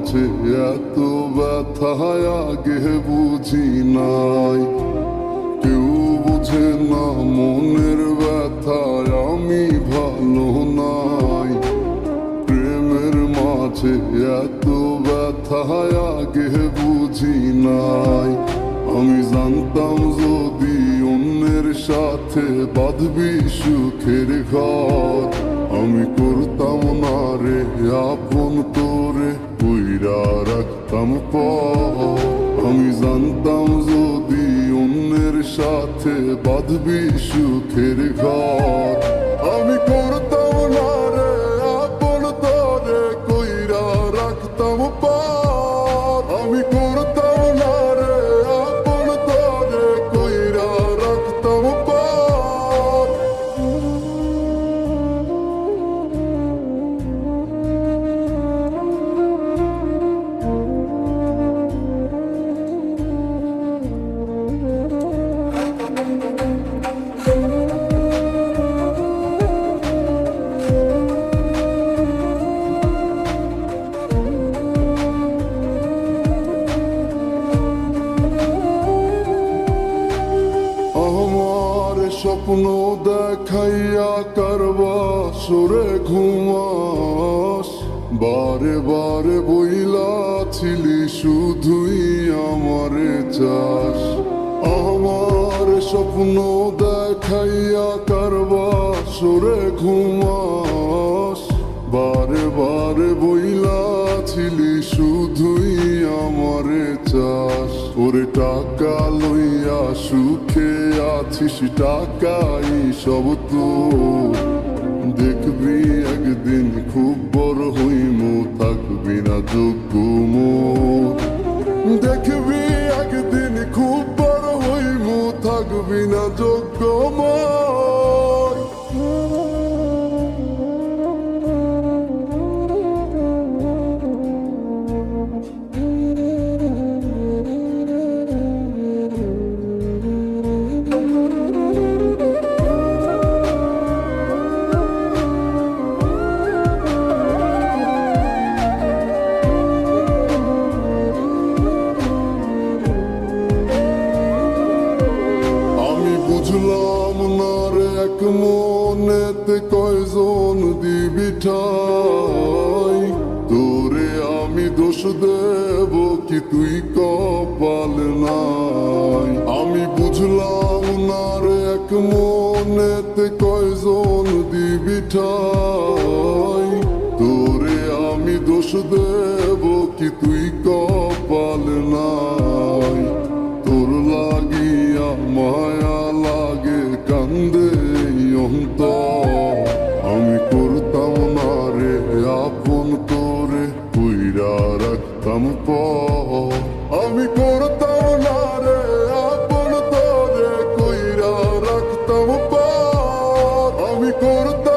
মাঝে এত ব্যথা আগে বুঝি নাই। কেউ বুঝে না মনের ব্যথায় আমি ভালো নাই। প্রেমের মাঝে এত ব্যথা আগে বুঝি নাই। আমি জানতাম যদি অন্যের সাথে বাঁধবি সুখের ঘর, আমি করতাম না রে আপন তোরে কইরা রাখতাম পর। আমি জানতাম যদি অন্যের সাথে বাঁধবি সুখের ঘর, আমি করতাম না রে আপন তোরে কইরা রাখতাম পর। আমি করতাম না রে আপন তোরে কইরা রাখতাম পর। আমার স্বপ্ন দেখাইয়া কারবা সরে ঘুমাস, বারে বারে বইলাছিলি শুধুই আমারে চাস। আমার স্বপ্ন দেখাইয়া কারবা সরে ঘুমাস, বারে বারে বইলাছিলি শুধুই আমারে চাস। ওরে টাকা লইয়া সুখে আছিস, টাকাই সব তো দেখবি একদিন খুব বড় হইমু, থাকবি না যোগ্য মোর। দেখবি একদিন খুব বড় হইমু, থাকবি না যোগ্য মোর। বুঝলাম না রে এক মনেতে কয়জন দিবি ঠাই, তোরে আমি দোষ দেব কি তুই কপাল নাই। আমি বুঝলাম না রে এক মনেতে কয়জন দিবি ঠাই, তোরে আমি দোষ দেব কি তুই কপাল নাই। তোর লাগিয়া মায়া লাগে কান্দে অন্তর, আমি করতাম না রে আপন তোরে কইরা রাখতাম পর। আমি করতাম না রে আপন তোরে কইরা রাখতাম পর। আমি করতাম